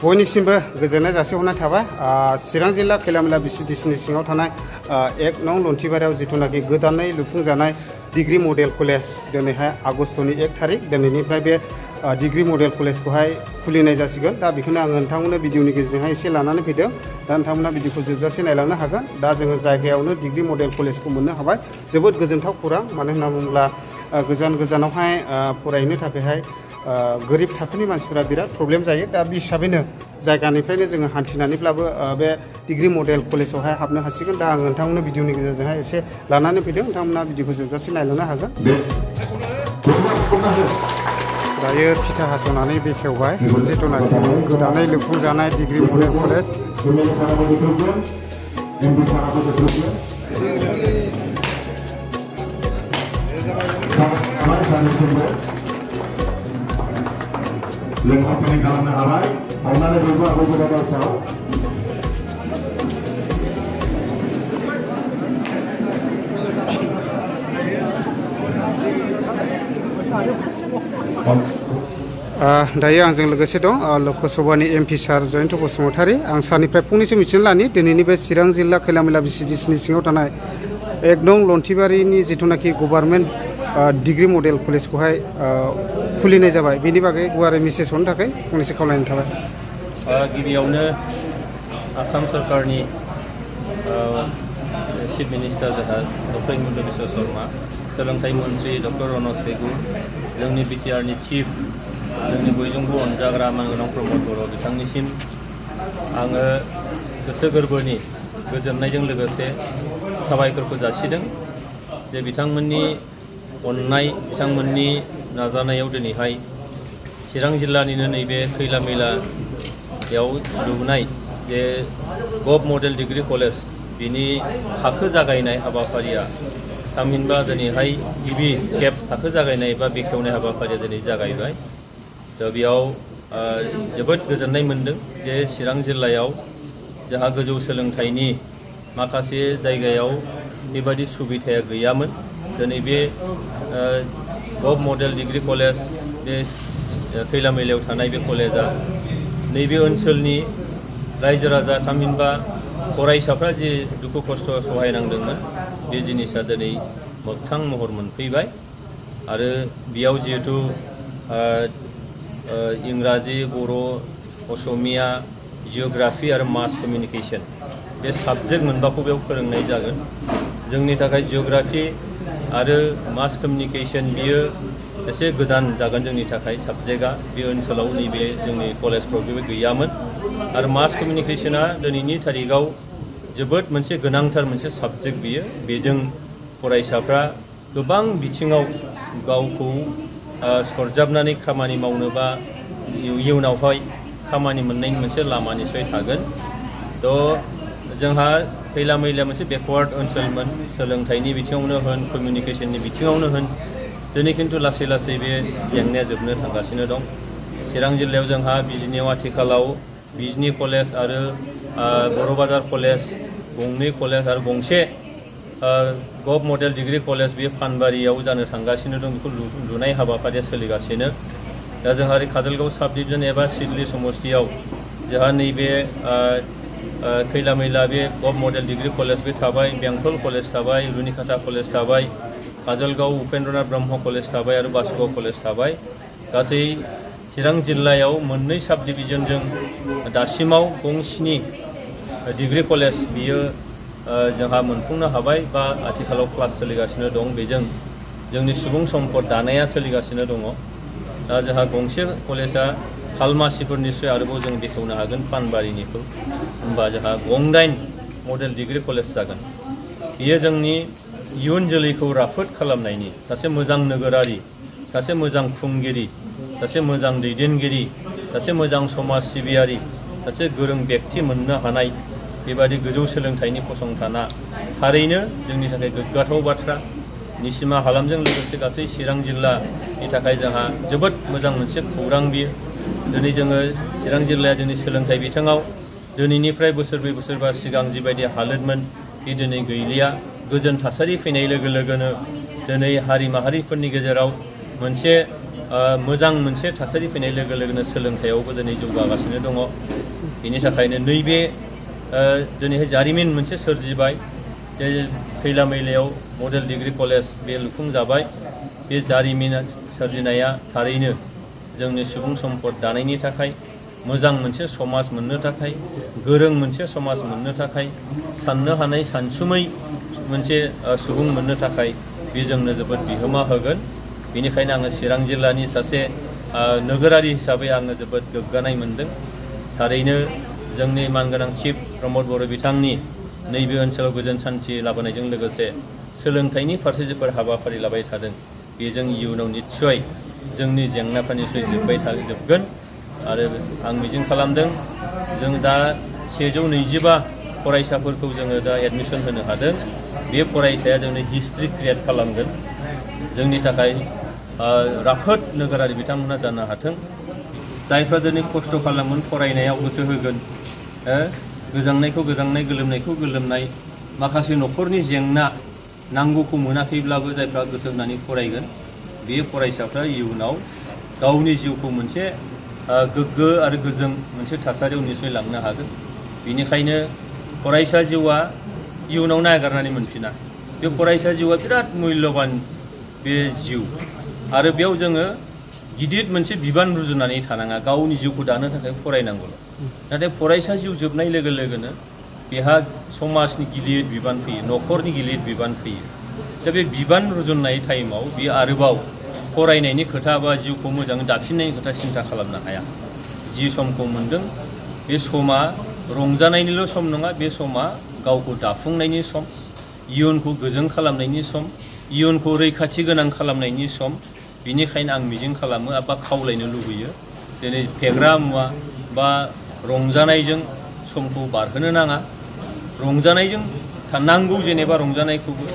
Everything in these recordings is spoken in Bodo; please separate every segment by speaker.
Speaker 1: बयनिसिमबो गोजोननाय जासिहरनाय थाबाय। चिरां जिल्ला खैलामैला बिसिडिसिनि सिङाव थानाय 1 नं लन्थिबारियाव जिथुनाखि गोदानै लुफुंजानाय डिग्री मडेल कलेज दिनैहाय आगस्टनि 1 तारिख दिनैनिफ्राय बे डिग्री मडेल कलेजखौहाय खुलिनाय जासिगोन। दा बेखौनो आङो नोंथांमोननो भिडिअनि गेजेरजोंहाय एसे लानानै फैदों। दा नोंथांमोना भिडिअखौ जोबजासे नायलांनो हागोन। दा जोङो जायगायावनो डिग्री मडेल कलेजखौ मोननो हाबाय। जोबोद गोजोनथाव खौरां। मानो होनना बुङोब्ला गोजान गोजानावहाय फरायनो थाखायहाय गोरिब थाखोनि मानसिफोरा बिराद प्रब्लेम जायो। दा बे हिसाबैनो जायगानिफ्रायनो जोङो हान्थिनानैब्लाबो बे डिग्री मडेल कलेजावहाय हाबनो हासिगोन। दा आं नोंथांमोननो भिडिअनि गेजेरजोंहाय एसे लानानै फैदों। नोंथांमोना भिडिअखौ जोबजासे नायलांनो हागोन। दायो फिथा हास'नानै बेखेवबाय जिथुनाखि गोदानै लुफुंजानाय degree model college.
Speaker 2: Yang opening kalangan alai, awalnya berubah beberapa tahun.
Speaker 1: दायो आंजों लोगोसे दं लकसभानि एमपि सार जयन्त बसुमतारी। आं सारनिफ्राय फंनैसो मिथिनो लानि दिनैनि बे चिरां जिल्ला खैलामैला बिसिडिसिनि सिङाव थानाय 1 नं लन्थिबारिनि जिथुनाखि गभार्नमेन्ट डिग्री मडेल कलेजखौहाय खुलिनाय जाबाय। बेनि बागै गुवारै मेसेज हरनो थाखाय फंनैसो खावलायनाय थाबाय।
Speaker 3: गिबियावनो आसाम सरकारनि चिफ मिनिस्टार जोंहा डक्टर हिमन्त बिश्व शर्मा, सोलोंथाइ मन्त्रि डक्टर रनज पेगु, जोंनि बिटिआरनि चिफ, जोंनि बयजोंबो अनजाग्रा मानगोनां प्रमद बर' बिथांनिसिम आङो गोसो गोरबोनि गोजोननायजों लोगोसे साबायखरखौ जासिदों जे बिथांमोननि अननाय, बिथांमोननि नाजानायाव दिनैहाय चिरां जिल्लानिनो नैबे खैलामैलायाव लुनाय जे गभ मडेल डिग्री कलेज बिनि थाखो जागायनाय हाबाफारिया थामहिनबा दिनैहाय गिबि खेब थाखो जागायनाय बा बेखेवनाय हाबाफारिया दिनै जागायबाय। दा बेयाव जोबोद गोजोननाय मोनदों जे चिरां जिल्लायाव जोंहा गोजौ सोलोंथाइनि माखासे जायगायाव बेबादि सुबिदाया गैयामोन। दिनै बे गभ मडेल डिग्री कलेज बे खैलामैलायाव थानाय बे कलेजा नैबे ओनसोलनि रायजो राजा थामहिनबा फरायसाफ्रा जे दुखु खस्थ' सहायनांदोंमोन बे जिनिसा दिनै मोगथां महर मोनफैबाय। आरो बेयाव जिहेतु इंराजि, बर', असमिया, जिअ'ग्राफि आरो मास कमिउनिकेशन बे साबजेक्ट मोनबाखौ बेयाव फोरोंनाय जागोन। जोंनि थाखाय जिअ'ग्राफि आरो मास कमिउनिकेशन बियो एसे गोदान जागोन जोंनि थाखाय साबजेक्टआ। बे ओनसोलाव नैबे जोंनि कलेजफ्राव बेबो गैयामोन। आरो मास कमिउनिकेशना दिनैनि तारिखाव जोबोद मोनसे गोनांथार मोनसे साबजेक्ट बियो। बेजों फरायसाफ्रा गोबां बिथिङाव गावखौ सरजाबनानै खामानि मावनोबा इयुनावहाय खामानि मोननायनि मोनसे लामा निसय थागोन। थ' जोंहा खैलामैलाया मोनसे बेकवार्ड ओनसोलमोन, सोलोंथाइनि बिथिङावनो होन, कमिउनिकेशननि बिथिङावनो होन। दिनै खिन्थु लासै लासै बे जेंनाया जोबनो थांगासिनो दं। चिरां जिल्लायाव जोंहा बिजनियाव आथिखालाव बिजनि कलेज आरो बर'बाजार कलेज, गंनै कलेज आरो गंसे गभ मडेल डिग्री कलेज बे फानबारियाव जानो थांगासिनो दं। बेखौ लुनाय हाबाफारिया सोलिगासिनो। दा जोंहा ओरै काजलगाव साब डिभिजन एबा सिडली समस्तियाव जोंहा नैबे खैलामैला बे गभ मडेल डिग्री कलेज बे थाबाय, बेंटल कलेज थाबाय, रुनिकाटा कलेज थाबाय, काजलगाव उपेन्द्रनाथ ब्रह्म कलेज थाबाय आरो बासुगाव कलेज थाबाय। गासै चिरां जिल्लायाव मोननै साब डिभिजनजों दासिमाव गंस्नि डिग्री कलेज बियो जोंहा मोनफुंनो हाबाय बा आथिखालाव क्लास सोलिगासिनो दं। बेजों जोंनि सुबुं सम्पद दानाया सोलिगासिनो दङ। दा जोंहा गंसे कलेजा खालमासिफोरनिसो आरोबाव जों बेखेवनो हागोन पानबारिनिखौ। होमबा जोंहा 9 मडेल डिग्री कलेज जागोन। बेयो जोंनि इयुन जोलैखौ राफोद खालामनायनि, सासे मोजां नोगोरारि, सासे मोजां खुंगिरि, सासे मोजां दैदेनगिरि, सासे मोजां समाज सिबियारि, सासे गोरों व्यक्ति मोननो हानाय बेबादि गोजौ सोलोंथाइनि फसंथाना थारैनो जोंनि थाखाय गोग्गाथाव बाथ्रा। निसिमा हालामजों लोगोसे गासै चिरां जिल्लानि थाखाय जोंहा जोबोद मोजां मोनसे खौरां बियो। दिनै जोङो चिरां जिल्लाया जोंनि सोलोंथाइ बिथिङाव दिनैनिफ्राय बोसोरब्रै बोसोरबा सिगां जिबायदि हालोदमोन बे दिनै गैलिया। गोजोन थासारि फैनाय लोगो लोगोनो दिनै हारि माहारिफोरनि गेजेराव मोनसे मोजां मोनसे थासारि फैनाय लोगो लोगोनो सोलोंथायावबो दिनै जौगागासिनो दङ। बेनि थाखायनो नैबे दिनैहाय जारिमिन मोनसे सोरजिबाय जे खैला मैलायाव मडेल डिग्री कलेज बे लुफुंजाबाय। बे जारिमिन सोरजिनाया थारैनो जोंनि सुबुं सम्पद दानायनि थाखाय, मोजां मोनसे समाज मोननो थाखाय, गोरों मोनसे समाज मोननो थाखाय, साननो हानाय सानसुमै मोनसे सुबुं मोननो थाखाय बे जोंनो जोबोद बिहोमा होगोन। बेनिखायनो आङो चिरां जिल्लानि सासे नोगोरारि हिसाबै आङो जोबोद गोग्गानाय मोनदों। थारैनो जोंनि मानगोनां चिफ प्रमद बर' बिथांनि नैबे ओनसोलाव गोजोन सान्थि लाबोनायजों लोगोसे सोलोंथाइनि फारसे जोबोद हाबाफारि लाबाय थादों। बेजों इयुनाव निस्सय जोंनि जेंनाफ्रा निस्सय जोबगोन आरो आं मिजिं खालामदों जों दा 125 फरायसाफोरखौ जोङो दा एडमिसन होनो हादों। बे फरायसाया जोंनो हिस्ट्रि क्रिएट खालामगोन। जोंनि थाखाय राफोद नोगोरारि बिथांमोना जानो हाथों। जायफ्रा दिनै खस्थ' खालामगोन, फरायनायाव गोसो होगोन, गोजांनायखौ गोजांनाय, गोलोमनायखौ गोलोमनाय, माखासे न'खरनि जेंना नांगौखौ मोनाखैब्लाबो जायफ्रा गोसो होनानै फरायगोन, बे फरायसाफ्रा इयुनाव गावनि जिउखौ मोनसे गोग्गो आरो गोजों मोनसे थासारियाव निस्सय लांनो हागोन। बेनिखायनो फरायसा जिउआ इयुनाव नागारनानै मोनफिना। बे फरायसा जिउआ बिराद मुल्यबान बे जिउ आरो बेयाव जोङो गिदिर मोनसे बिबान रुजुनानै थानाङा। गावनि जिउखौ दानो थाखाय फरायनांगौल'। नाथाय फरायसा जिउ जोबनाय लोगो लोगोनो बेहा समाजनि गिलिर बिबान फैयो, न'खरनि गिलिर बिबान फैयो। दा बे बिबान रुजुननाय टाइमाव बियो आरोबाव फरायनायनि खोथा बा जिउखौ मोजाङै दाफिननायनि खोथा सिन्था खालामनो हाया। जि समखौ मोनदों बे समा रंजानायनिल' सम नङा, बे समा गावखौ दाफुंनायनि सम, इयुनखौ गोजों खालामनायनि सम, इयुनखौ रैखाथि गोनां खालामनायनि सम। बेनिखायनो आं मिजिं खालामो बा खावलायनो लुबैयो दिनै फेग्रा मुवा बा रंजानायजों समखौ बारहोनो नाङा। रंजानायजों नांगौ, जेनेबा रंजानायखौबो,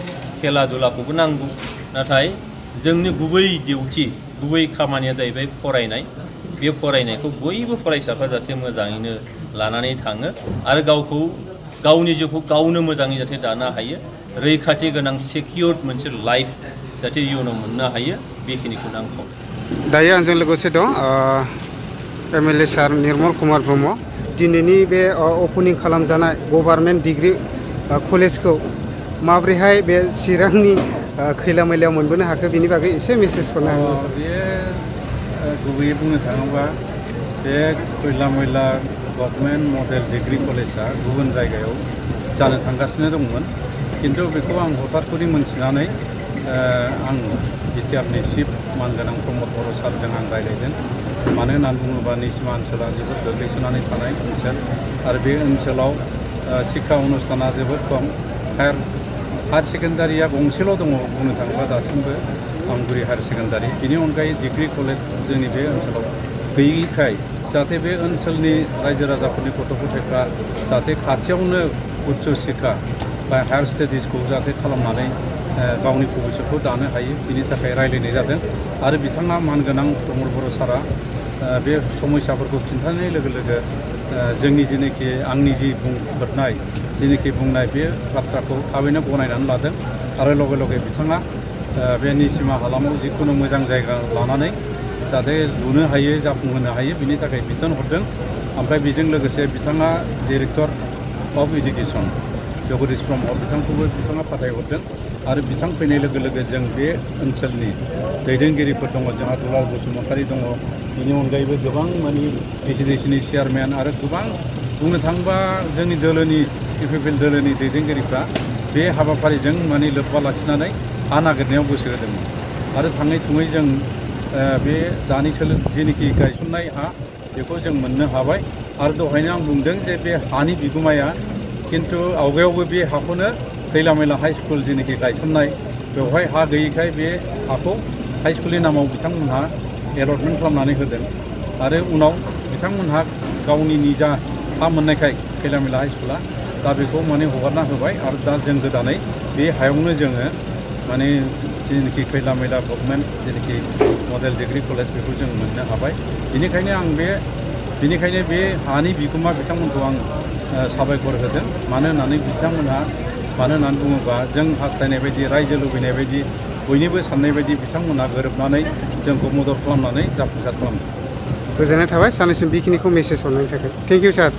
Speaker 3: खेला दुलाखौबो नांगौ, नाथाय जोंनि गुबै डिउटि, गुबै खामानिया जाहैबाय फरायनाय। बे फरायनायखौ बयबो फरायसाफ्रा जाहाथे मोजाङैनो लानानै थाङो आरो गावनि जिउखौ गावनो मोजाङै जाहाथे दानो हायो, रैखाथि गोनां सेकिउर्ड मोनसे लाइफ जाहाथे इयुनाव मोननो हायो, बेखिनिखौनो आं खावलायो।
Speaker 1: दायो आंजों लोगोसे दं एमएलए सार निर्मल कुमार ब्रह्म। दिनैनि बे अपेनिं खालामजानाय गभर्नमेन्ट डिग्री कलेजखौ माब्रैहाय बे चिरांनि खैला मैलायाव मोनबोनो हाखो, बिनि बागै एसे मेसेजफोरनो हागोन?
Speaker 4: बे गुबैयै बुंनो थाङोब्ला बे खैला मैला गभर्नमेन्ट मडेल डिग्री कलेजआ गुबुन जायगायाव जानो थांगासिनो दंमोन। किन्तु बेखौ आं हठातखरि मोनथिनानै आं बिटिआरनि चिफ मानगोनां प्रमद बर' सारजों आं रायज्लायदों। मानो होननानै बुङोबा निसिमा ओनसोला जोबोद गोग्लैसोनानै थानाय ओनसोल आरो बे ओनसोलाव शिक्षा अनुष्ठाना जोबोद खम। हायार सेकेन्डारिया गंसेल' दङ बुंनो थाङोब्ला दासिमबो, आमगुरि हायार सेकेन्डारि। बेनि अनगायै डिग्री कलेज जोंनि बे ओनसोलाव गैयैखाय जाहाथे बे ओनसोलनि रायजो राजाफोरनि गथ' गथायफ्रा जाहाथे खाथियावनो उच्च शिक्षा बा हायार स्टाडिसखौ जाहाथे खालामनानै गावनि भबिष्यतखौ दानो हायो, बिनि थाखाय रायज्लायनाय जादों। आरो बिथाङा मानगोनां प्रमद बर' सारा बे समस्याफोरखौ खिन्थानाय लोगो लोगो जोंनि जेनोखि आंनि जि बुंनाय बे बाथ्राखौ थाबैनो गनायनानै लादों आरो लगे लगे बिथाङा बे निसिमा हालामाव जिखुनु मोजां जायगा लानानै जाहाथे लुनो हायो, जाफुंहोनो हायो, बिनि थाखाय बिथोन हरदों। ओमफ्राय बेजों लोगोसे बिथाङा director of education Jagdish Brahma बिथांखौबो बिथाङा फाथायहरदों। आरो बिथां फैनाय लोगो लोगो जों बे ओनसोलनि दैदेनगिरिफोर दङ, जोंहा दुलाल बसुमतारी दङ, बेनि अनगायैबो गोबां माने बिटिडिसिनि चेयारमेन आरो गोबां बुंनो थाङोबा जोंनि दोलोनि इउपिपिएल दोलोनि दैदेनगिरिफ्रा बे हाबाफारिजों माने लोब्बा लाखिनानै हा नागिरनायाव गोसो होदोंमोन। आरो थाङै थुङै जों बे दानि जेनोखि गायसननाय हा बेखौ जों मोननो हाबाय। आरो दहायनो आं बुंदों जे बे हानि बिगुमाया किन्तु आवगायावबो बे हाखौनो खैला मैला हाई स्कुल जेनोखि गायसननाय बेवहाय हा गैयैखाय बे हाखौ हाई स्कुलनि नामाव बिथांमोनहा एलटमेन्ट खालामनानै होदों। आरो उनाव बिथांमोनहा गावनि निजा हा मोननायखाय खैला मैला हाई स्कुला दा बेखौ माने हगारना होबाय। आरो दा जों गोदानै बे हायावनो जोङो माने जेनोखि खैला मैला गभर्नमेन्ट जेनोखि मडेल डिग्री कलेज बेखौ जों मोननो हाबाय। बेनिखायनो बे हानि बिगोमा बिथांमोनखौ आं साबायखर होदों। मानो होननानै बुङोबा जों हास्थायनाय बायदि, रायजो लुबैनाय बायदि, बयनिबो साननाय बायदि बिथांमोनहा गोरोबनानै जोंखौ मदद खालामनानै जाफुंसार खालामदों।
Speaker 1: गोजोननाय थाबाय सानैसिम बेखिनिखौ मेसेज हरनायनि थाखाय। Thank you sir.